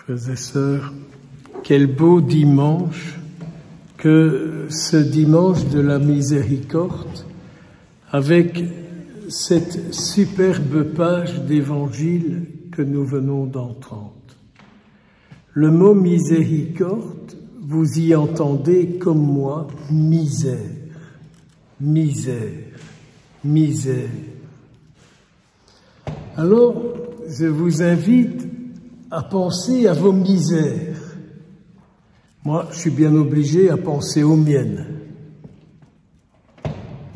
Frères et sœurs, quel beau dimanche que ce dimanche de la miséricorde, avec cette superbe page d'évangile que nous venons d'entendre. Le mot miséricorde, vous y entendez comme moi, misère, misère, misère. Alors, je vous invite à penser à vos misères. Moi, je suis bien obligé à penser aux miennes.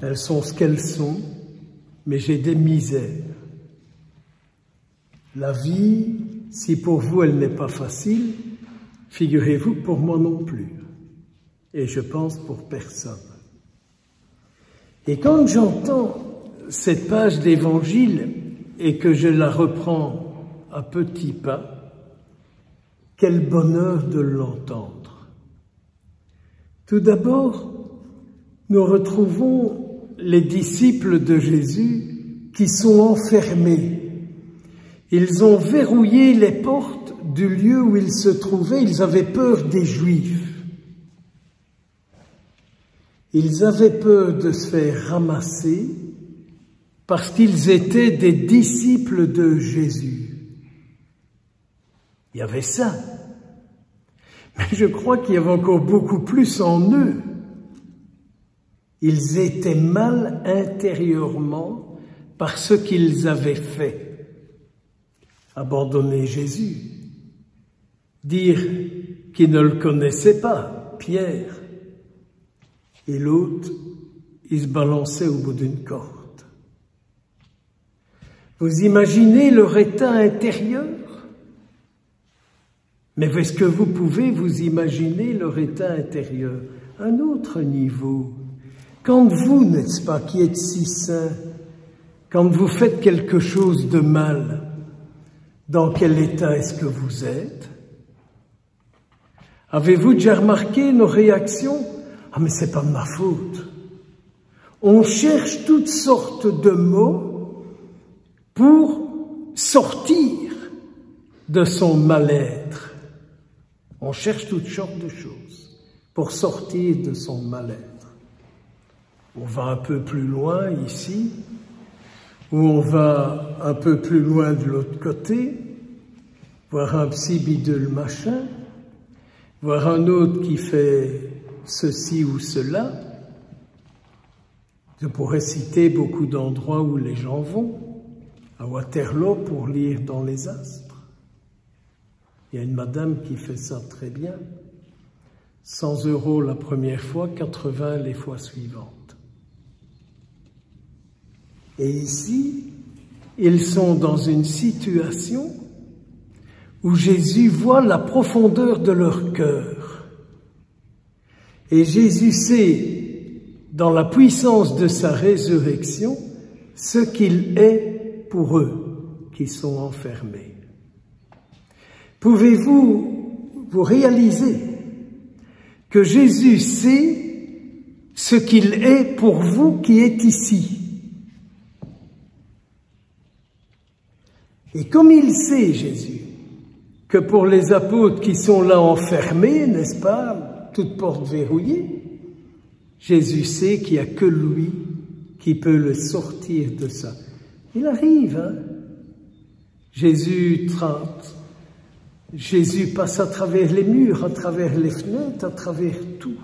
Elles sont ce qu'elles sont, mais j'ai des misères. La vie, si pour vous elle n'est pas facile, figurez-vous que pour moi non plus. Et je pense pour personne. Et quand j'entends cette page d'évangile et que je la reprends à petits pas, quel bonheur de l'entendre. Tout d'abord, nous retrouvons les disciples de Jésus qui sont enfermés. Ils ont verrouillé les portes du lieu où ils se trouvaient. Ils avaient peur des Juifs. Ils avaient peur de se faire ramasser parce qu'ils étaient des disciples de Jésus. Il y avait ça. Mais je crois qu'il y avait encore beaucoup plus en eux. Ils étaient mal intérieurement par ce qu'ils avaient fait. Abandonner Jésus. Dire qu'ils ne le connaissaient pas, Pierre. Et l'autre, il se balançait au bout d'une corde. Vous imaginez leur état intérieur? Mais est-ce que vous pouvez vous imaginer leur état intérieur? Un autre niveau. Quand vous, n'est-ce pas, qui êtes si saint, quand vous faites quelque chose de mal, dans quel état est-ce que vous êtes? Avez-vous déjà remarqué nos réactions? Ah, mais c'est pas de ma faute. On cherche toutes sortes de mots pour sortir de son mal-être. On cherche toutes sortes de choses pour sortir de son mal-être. On va un peu plus loin ici, ou on va un peu plus loin de l'autre côté, voir un psy bidule machin, voir un autre qui fait ceci ou cela. Je pourrais citer beaucoup d'endroits où les gens vont, à Waterloo pour lire dans les astres. Il y a une madame qui fait ça très bien. 100 € la première fois, 80 les fois suivantes. Et ici, ils sont dans une situation où Jésus voit la profondeur de leur cœur. Et Jésus sait, dans la puissance de sa résurrection, ce qu'il est pour eux qui sont enfermés. Pouvez-vous vous réaliser que Jésus sait ce qu'il est pour vous qui êtes ici? Et comme il sait, Jésus, que pour les apôtres qui sont là enfermés, n'est-ce pas, toutes portes verrouillées, Jésus sait qu'il n'y a que lui qui peut le sortir de ça. Il arrive, hein? Jésus passe à travers les murs, à travers les fenêtres, à travers tout,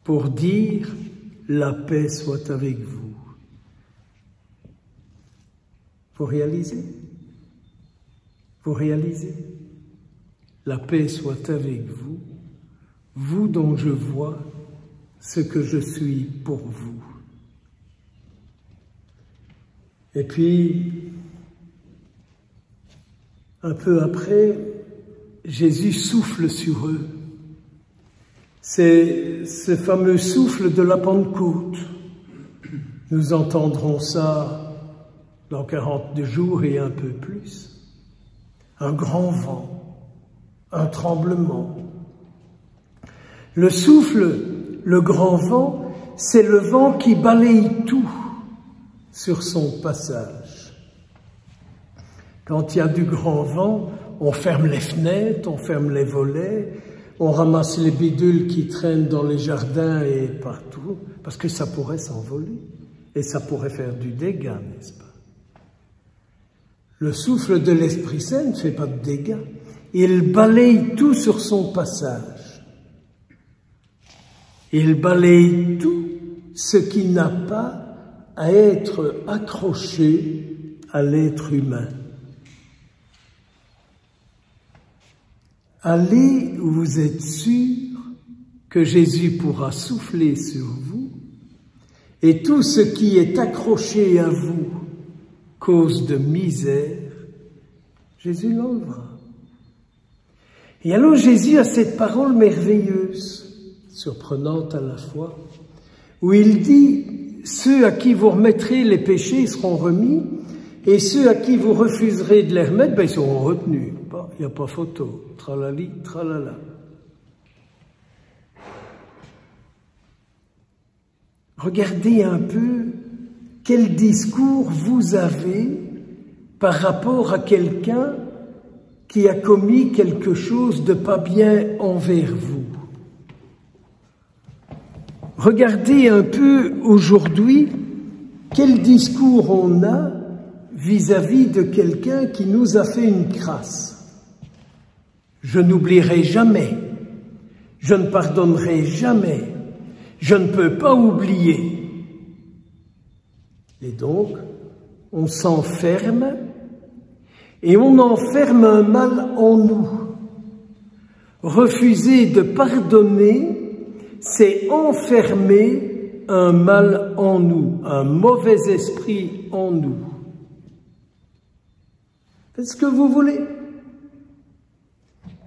pour dire « la paix soit avec vous ». Vous réalisez? Vous réalisez? La paix soit avec vous, vous dont je vois ce que je suis pour vous. Et puis, un peu après, Jésus souffle sur eux. C'est ce fameux souffle de la Pentecôte. Nous entendrons ça dans 42 jours et un peu plus. Un grand vent, un tremblement. Le souffle, le grand vent, c'est le vent qui balaye tout sur son passage. Quand il y a du grand vent, on ferme les fenêtres, on ferme les volets, on ramasse les bidules qui traînent dans les jardins et partout, parce que ça pourrait s'envoler et ça pourrait faire du dégât, n'est-ce pas? Le souffle de l'Esprit Saint ne fait pas de dégâts. Il balaye tout sur son passage. Il balaye tout ce qui n'a pas à être accroché à l'être humain. Allez où vous êtes sûr que Jésus pourra souffler sur vous et tout ce qui est accroché à vous, cause de misère, Jésus l'enlèvera. Et alors Jésus a cette parole merveilleuse, surprenante à la fois, où il dit « Ceux à qui vous remettrez les péchés seront remis, et ceux à qui vous refuserez de les remettre, ben, ils seront retenus. » Il n'y a pas photo. Tralali, tralala. Regardez un peu quel discours vous avez par rapport à quelqu'un qui a commis quelque chose de pas bien envers vous. Regardez un peu aujourd'hui quel discours on a vis-à-vis de quelqu'un qui nous a fait une crasse. Je n'oublierai jamais, je ne pardonnerai jamais, je ne peux pas oublier. Et donc, on s'enferme et on enferme un mal en nous. Refuser de pardonner, c'est enfermer un mal en nous, un mauvais esprit en nous. Faites ce que vous voulez.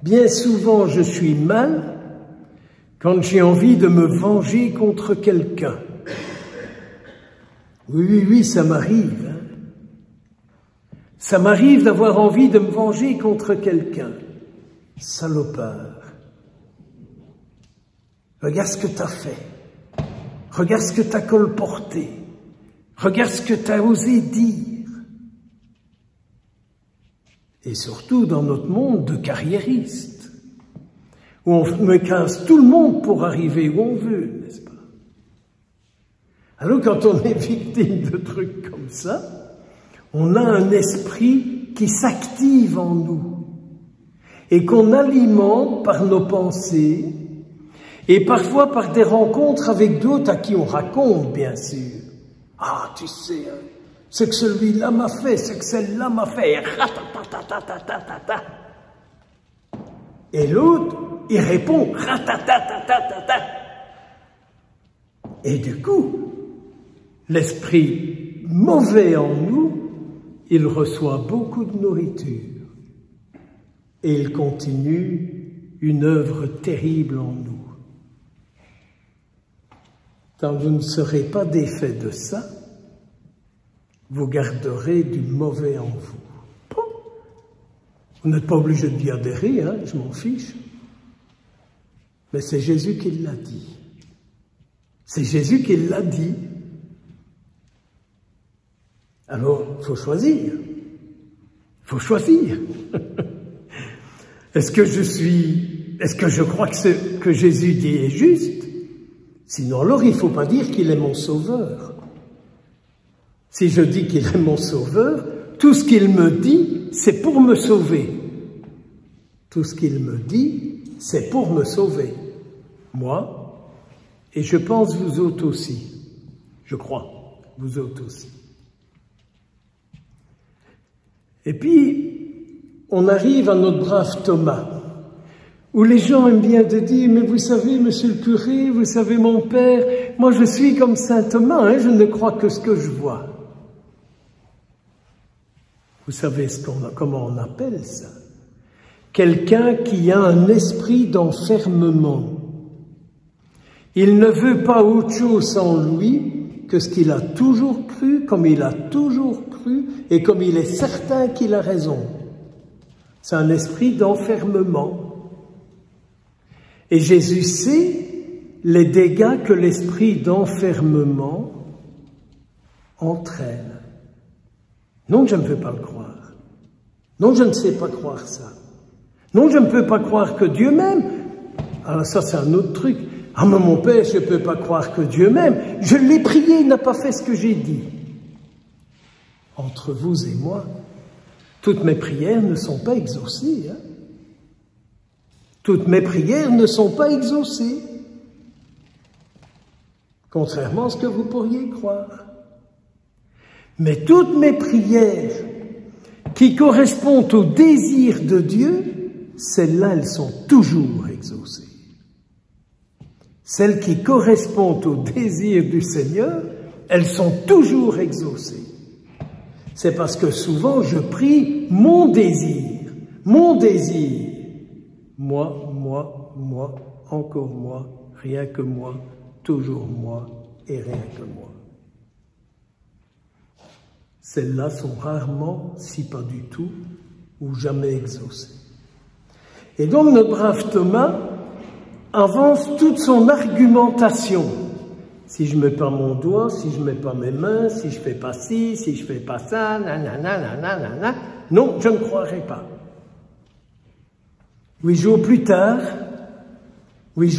Bien souvent, je suis mal quand j'ai envie de me venger contre quelqu'un. Oui, ça m'arrive. Hein. Ça m'arrive d'avoir envie de me venger contre quelqu'un. Salopard. Regarde ce que t'as fait. Regarde ce que t'as colporté. Regarde ce que t'as osé dire. Et surtout dans notre monde de carriéristes, où on me casse tout le monde pour arriver où on veut, n'est-ce pas? Alors quand on est victime de trucs comme ça, on a un esprit qui s'active en nous et qu'on alimente par nos pensées et parfois par des rencontres avec d'autres à qui on raconte, bien sûr. Ah, tu sais, hein, ce que celui-là m'a fait, ce que celle-là m'a fait, ratatatatata. Et l'autre, il répond ratatatatata. Et du coup, l'esprit mauvais en nous, il reçoit beaucoup de nourriture. Et il continue une œuvre terrible en nous. Tant que vous ne serez pas défait de ça, vous garderez du mauvais en vous. Vous n'êtes pas obligé d'y adhérer, hein, je m'en fiche. Mais c'est Jésus qui l'a dit. C'est Jésus qui l'a dit. Alors, il faut choisir. Il faut choisir. Est-ce que je crois que ce que Jésus dit est juste? Sinon, alors, il ne faut pas dire qu'il est mon sauveur. Si je dis qu'il est mon sauveur, tout ce qu'il me dit, c'est pour me sauver. Tout ce qu'il me dit, c'est pour me sauver. Moi, et je pense vous autres aussi. Je crois, vous autres aussi. Et puis, on arrive à notre brave Thomas, où les gens aiment bien de dire, mais vous savez, monsieur le curé, vous savez, mon père, moi je suis comme saint Thomas, hein, je ne crois que ce que je vois. Vous savez comment on appelle ça? Quelqu'un qui a un esprit d'enfermement. Il ne veut pas autre chose en lui que ce qu'il a toujours cru, comme il a toujours cru, et comme il est certain qu'il a raison. C'est un esprit d'enfermement. Et Jésus sait les dégâts que l'esprit d'enfermement entraîne. Non, je ne veux pas le croire. Non, je ne sais pas croire ça. Non, je ne peux pas croire que Dieu m'aime. Alors ça, c'est un autre truc. Ah, mais mon père, je ne peux pas croire que Dieu m'aime. Je l'ai prié, il n'a pas fait ce que j'ai dit. Entre vous et moi, toutes mes prières ne sont pas exaucées. Hein? Toutes mes prières ne sont pas exaucées. Contrairement à ce que vous pourriez croire. Mais toutes mes prières qui correspondent au désir de Dieu, celles-là, elles sont toujours exaucées. Celles qui correspondent au désir du Seigneur, elles sont toujours exaucées. C'est parce que souvent je prie mon désir, moi, encore moi, rien que moi, toujours moi et rien que moi. Celles-là sont rarement, si pas du tout, ou jamais exaucées. Et donc notre brave Thomas avance toute son argumentation. Si je ne mets pas mon doigt, si je ne mets pas mes mains, si je ne fais pas ci, si je ne fais pas ça, nanana, non, je ne croirai pas. 8 jours plus tard, il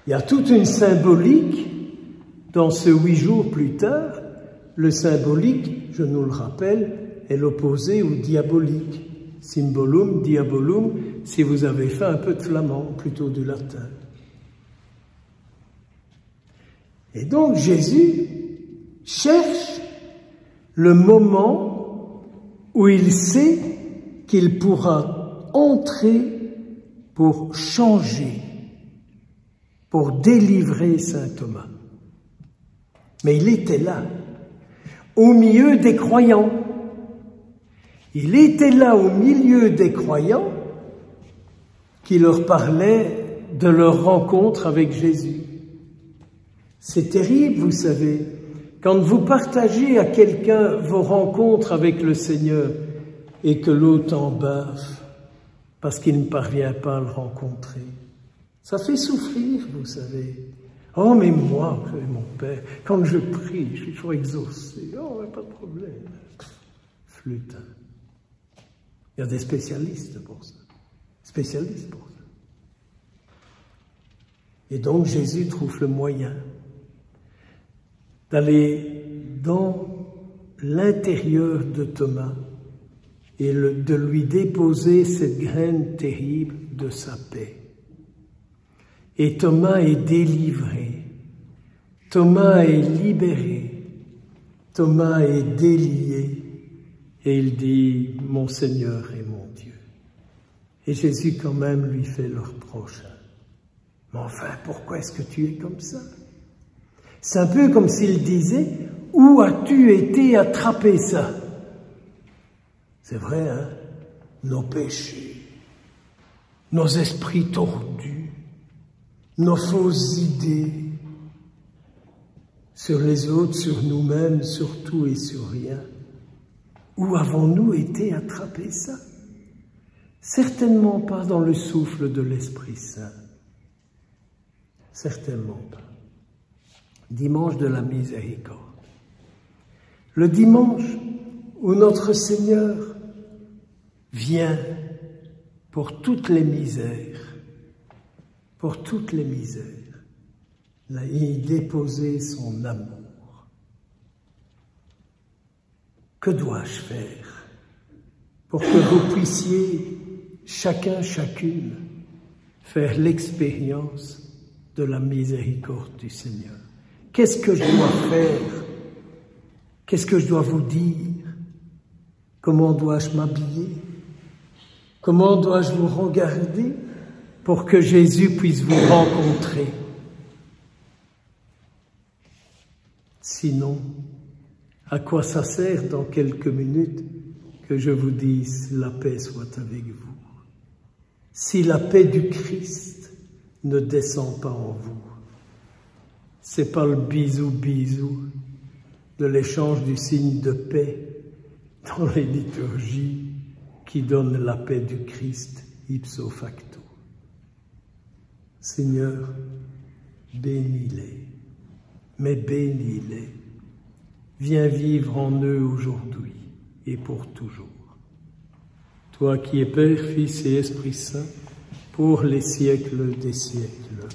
y a toute une symbolique dans ce 8 jours plus tard. Le symbolique, je nous le rappelle, est l'opposé au diabolique. Symbolum, diabolum, si vous avez fait un peu de flamand, plutôt du latin. Et donc Jésus cherche le moment où il sait qu'il pourra entrer pour changer, pour délivrer saint Thomas. Mais il était là, au milieu des croyants. Il était là au milieu des croyants qui leur parlaient de leur rencontre avec Jésus. C'est terrible, vous savez, quand vous partagez à quelqu'un vos rencontres avec le Seigneur et que l'autre en baffe parce qu'il ne parvient pas à le rencontrer. Ça fait souffrir, vous savez. Oh, mais moi, mon Père, quand je prie, je suis toujours exaucé. Oh, pas de problème. Flûte. Il y a des spécialistes pour ça. Spécialistes pour ça. Et donc Jésus trouve le moyen d'aller dans l'intérieur de Thomas et de lui déposer cette graine terrible de sa paix. Et Thomas est délivré, Thomas est libéré, Thomas est délié, et il dit « Mon Seigneur et mon Dieu ». Et Jésus quand même lui fait le reproche. « Mais enfin, pourquoi est-ce que tu es comme ça ?» C'est un peu comme s'il disait « Où as-tu été attraper ça ?» C'est vrai, hein? Nos péchés, nos esprits tordus, nos fausses idées sur les autres, sur nous-mêmes, sur tout et sur rien. Où avons-nous été attraper ça? Certainement pas dans le souffle de l'Esprit Saint. Certainement pas. Dimanche de la miséricorde. Le dimanche où notre Seigneur vient pour toutes les misères, là, y déposer son amour. Que dois-je faire pour que vous puissiez, chacun, chacune, faire l'expérience de la miséricorde du Seigneur? Qu'est-ce que je dois faire? Qu'est-ce que je dois vous dire? Comment dois-je m'habiller? Comment dois-je vous regarder pour que Jésus puisse vous rencontrer? Sinon, à quoi ça sert dans quelques minutes que je vous dise la paix soit avec vous? Si la paix du Christ ne descend pas en vous, c'est pas le bisou de l'échange du signe de paix dans les liturgies qui donne la paix du Christ ipso facto. Seigneur, bénis-les, mais bénis-les. Viens vivre en eux aujourd'hui et pour toujours. Toi qui es Père, Fils et Esprit Saint, pour les siècles des siècles.